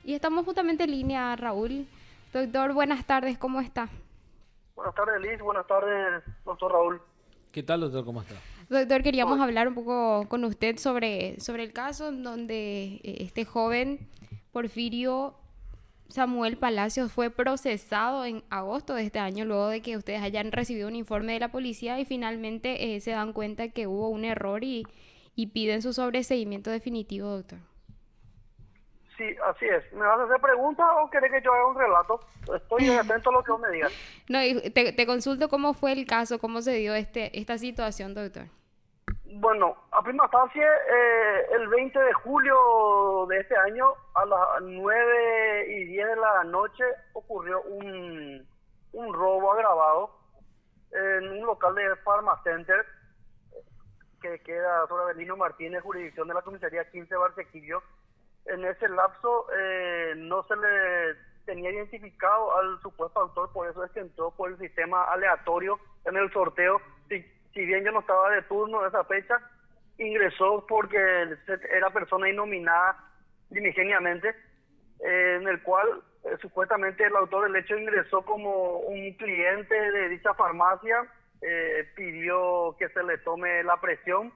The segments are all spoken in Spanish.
Y estamos justamente en línea, Raúl. Doctor, buenas tardes, ¿cómo está? Buenas tardes, Liz. Buenas tardes, doctor Raúl. ¿Qué tal, doctor? ¿Cómo está? Doctor, Todo queríamos bien. hablar un poco con usted sobre el caso en donde este joven Porfirio Samuel Palacios fue procesado en agosto de este año, luego de que ustedes hayan recibido un informe de la policía y finalmente se dan cuenta que hubo un error y piden su sobreseimiento definitivo, doctor. Sí, así es. ¿Me vas a hacer preguntas o querés que yo haga un relato? Estoy atento a lo que vos me digas. No, y te consulto cómo fue el caso, cómo se dio esta situación, doctor. Bueno, a prima facie, el 20 de julio de este año, a las 9:10 de la noche, ocurrió un robo agravado en un local de Pharmacenter que queda sobre Avelino Martínez, jurisdicción de la comisaría 15 Barsequillo. En ese lapso no se le tenía identificado al supuesto autor, por eso es que entró por el sistema aleatorio en el sorteo. Si bien yo no estaba de turno en esa fecha, ingresó porque era persona innominada primigeniamente, en el cual supuestamente el autor del hecho ingresó como un cliente de dicha farmacia, pidió que se le tome la presión.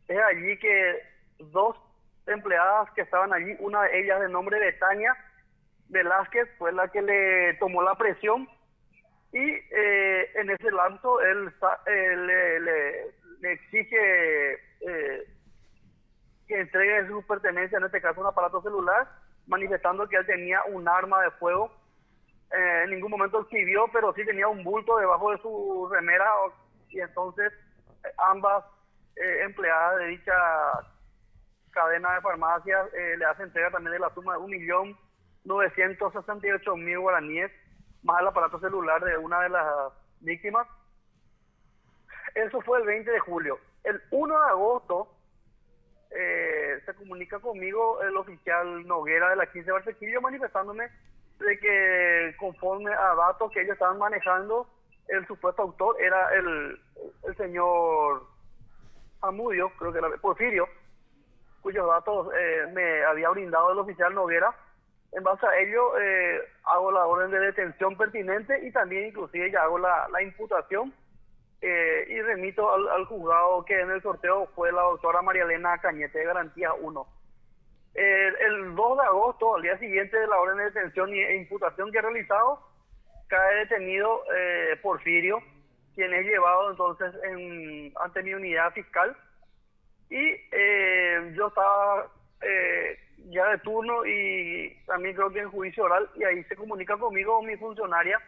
Es allí que dos empleadas que estaban allí, una de ellas de nombre Betania Velázquez, fue la que le tomó la presión y en ese lapso él le exige que entregue su pertenencia, en este caso un aparato celular, manifestando que él tenía un arma de fuego. En ningún momento exhibió, pero sí tenía un bulto debajo de su remera, y entonces ambas empleadas de dicha cadena de farmacias le hace entrega también de la suma de 1.968.000 guaraníes, más el aparato celular de una de las víctimas. Eso fue el 20 de julio. El 1 de agosto se comunica conmigo el oficial Noguera de la 15 Barsequillo manifestándome de que conforme a datos que ellos estaban manejando, el supuesto autor era el señor Amudio, creo que era Porfirio, cuyos datos me había brindado el oficial Noguera. En base a ello, hago la orden de detención pertinente y también inclusive ya hago la imputación y remito al juzgado que en el sorteo fue la doctora María Elena Cañete de Garantía 1. El 2 de agosto, al día siguiente de la orden de detención e imputación que he realizado, cae detenido Porfirio, quien es llevado entonces ante mi unidad fiscal. Y yo estaba ya de turno y también creo que en juicio oral, y ahí se comunica conmigo mi funcionaria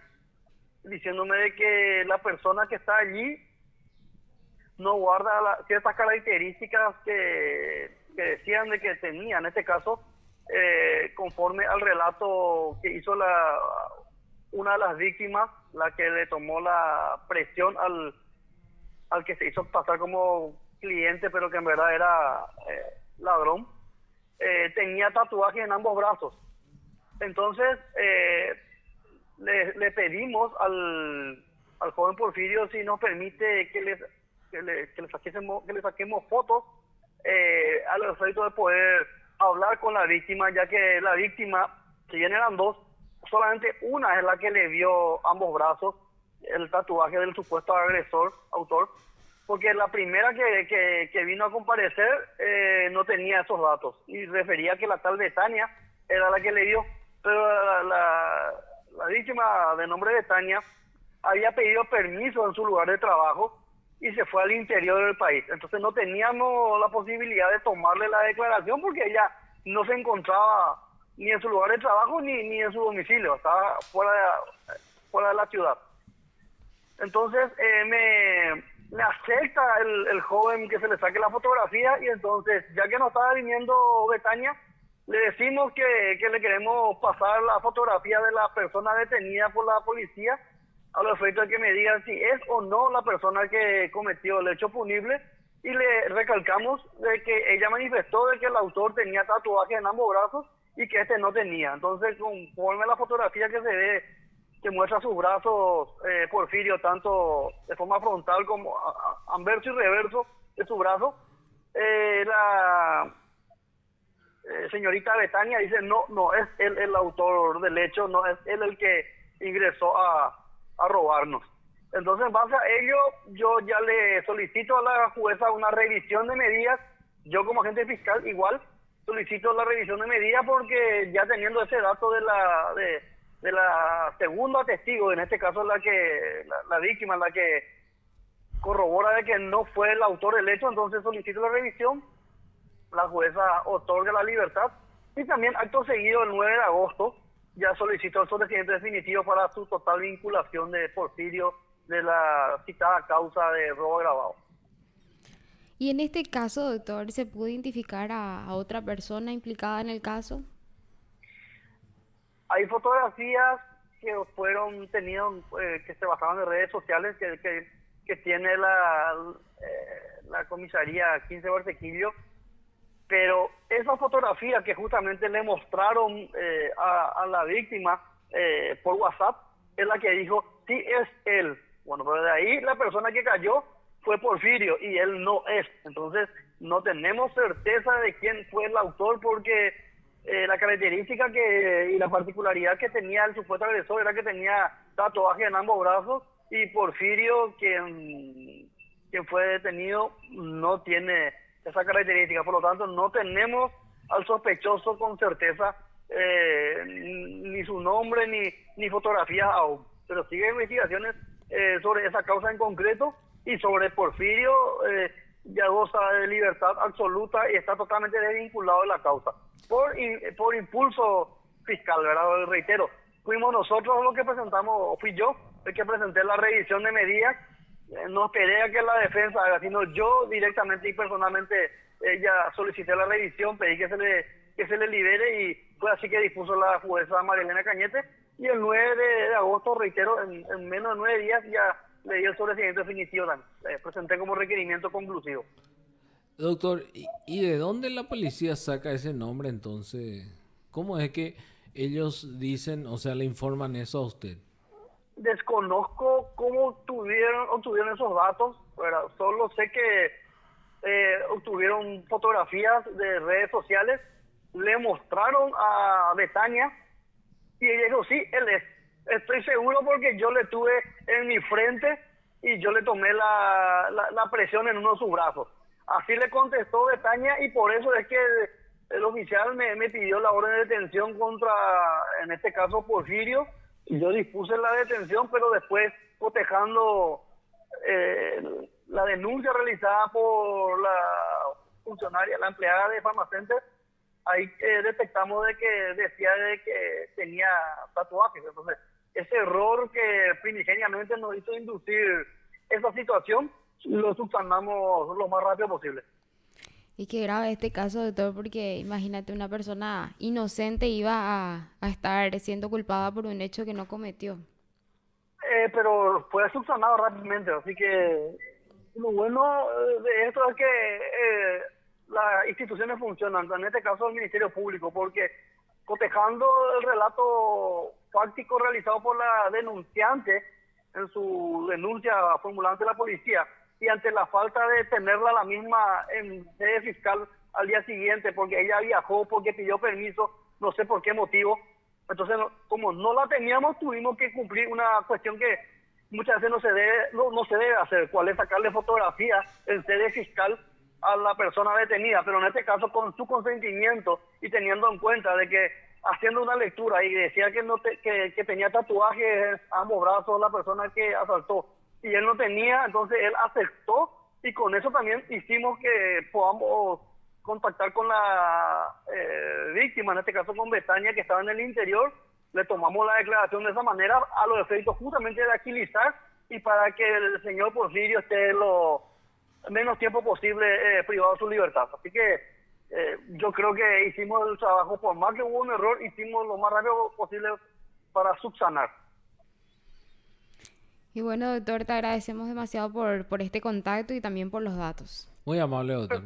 diciéndome de que la persona que está allí no guarda ciertas características que decían de que tenía, en este caso, conforme al relato que hizo una de las víctimas, la que le tomó la presión al que se hizo pasar como cliente, pero que en verdad era ladrón. Tenía tatuajes en ambos brazos. Entonces, le pedimos al joven Porfirio si nos permite que le saquemos fotos a los efectos de poder hablar con la víctima, ya que la víctima, si bien eran dos, solamente una es la que le vio ambos brazos, el tatuaje del supuesto agresor, autor, porque la primera que vino a comparecer no tenía esos datos y refería que la tal Betania era la que le dio, pero la víctima de nombre Betania había pedido permiso en su lugar de trabajo y se fue al interior del país. Entonces no teníamos la posibilidad de tomarle la declaración porque ella no se encontraba ni en su lugar de trabajo ni en su domicilio, estaba fuera de la ciudad. Entonces me acepta el joven que se le saque la fotografía y entonces, ya que no estaba viniendo Betania, le decimos que le queremos pasar la fotografía de la persona detenida por la policía a los efectos de que me digan si es o no la persona que cometió el hecho punible, y le recalcamos de que ella manifestó de que el autor tenía tatuajes en ambos brazos y que este no tenía. Entonces, conforme a la fotografía que se ve, que muestra sus brazos, Porfirio, tanto de forma frontal como anverso y reverso de su brazo, señorita Betania dice, no es él el autor del hecho, no es él el que ingresó a robarnos. Entonces, en base a ello, yo ya le solicito a la jueza una revisión de medidas. Yo como agente fiscal igual solicito la revisión de medidas porque ya teniendo ese dato de la segunda testigo, en este caso la víctima, la que corrobora de que no fue el autor del hecho, entonces solicito la revisión, la jueza otorga la libertad y también acto seguido el 9 de agosto ya solicitó el sobreseimiento definitivo para su total vinculación de Porfirio de la citada causa de robo agravado. Y en este caso, doctor, ¿se pudo identificar a otra persona implicada en el caso? Hay fotografías que fueron tenidas, que se basaban en redes sociales, que tiene la comisaría 15 Barsequillo, pero esa fotografía que justamente le mostraron a la víctima por WhatsApp es la que dijo, sí es él. Bueno, pero de ahí la persona que cayó fue Porfirio y él no es. Entonces no tenemos certeza de quién fue el autor porque la característica y la particularidad que tenía el supuesto agresor era que tenía tatuaje en ambos brazos y Porfirio, quien fue detenido, no tiene esa característica. Por lo tanto, no tenemos al sospechoso con certeza ni su nombre ni fotografías aún. Pero siguen investigaciones sobre esa causa en concreto y sobre Porfirio ya goza de libertad absoluta y está totalmente desvinculado de la causa. Por impulso fiscal, ¿verdad? Reitero, fuimos nosotros los que presentamos, o fui yo el que presenté la revisión de medidas. No esperé a que la defensa haga, sino yo directamente y personalmente ya solicité la revisión, pedí que se le libere y fue así que dispuso la jueza Marilena Cañete y el 9 de agosto, reitero, en menos de 9 días ya le di el sobreseimiento definitivo, presenté como requerimiento conclusivo. Doctor, ¿y de dónde la policía saca ese nombre entonces? ¿Cómo es que ellos dicen, o sea, le informan eso a usted? Desconozco cómo obtuvieron esos datos, pero solo sé que obtuvieron fotografías de redes sociales, le mostraron a Betania y ella dijo, sí, él es. Estoy seguro porque yo le tuve en mi frente y yo le tomé la presión en uno de sus brazos. Así le contestó Betania y por eso es que el oficial me pidió la orden de detención contra, en este caso, Porfirio. Yo dispuse la detención, pero después cotejando la denuncia realizada por la funcionaria, la empleada de Pharmacenter, ahí detectamos de que decía de que tenía tatuajes. Entonces, ese error que primigeniamente nos hizo inducir esa situación, lo subsanamos lo más rápido posible. Y qué grave este caso, doctor, porque imagínate, una persona inocente iba a estar siendo culpada por un hecho que no cometió. Pero fue subsanado rápidamente, así que lo bueno de esto es que las instituciones funcionan, en este caso el Ministerio Público, porque cotejando el relato fáctico realizado por la denunciante en su denuncia formulada ante la policía, y ante la falta de tenerla la misma en sede fiscal al día siguiente, porque ella viajó, porque pidió permiso, no sé por qué motivo. Entonces, como no la teníamos, tuvimos que cumplir una cuestión que muchas veces no se debe hacer, cuál es sacarle fotografías en sede fiscal a la persona detenida, pero en este caso con su consentimiento y teniendo en cuenta de que haciendo una lectura y decía que tenía tatuajes en ambos brazos la persona que asaltó, y él no tenía, entonces él aceptó y con eso también hicimos que podamos contactar con la víctima, en este caso con Betania, que estaba en el interior. Le tomamos la declaración de esa manera a los efectos justamente de agilizar y para que el señor Porfirio esté lo menos tiempo posible privado de su libertad. Así que yo creo que hicimos el trabajo, por más que hubo un error, hicimos lo más rápido posible para subsanar. Y bueno, doctor, te agradecemos demasiado por este contacto y también por los datos. Muy amable, doctor.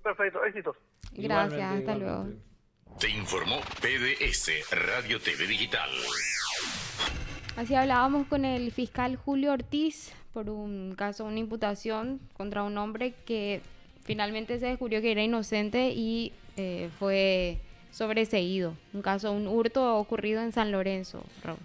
Perfecto, éxitos. Gracias, Igualmente, hasta luego. igualmente. Te informó PDS Radio TV Digital. Así hablábamos con el fiscal Julio Ortiz por un caso, una imputación contra un hombre que finalmente se descubrió que era inocente y fue sobreseído. Un hurto ocurrido en San Lorenzo, Raúl.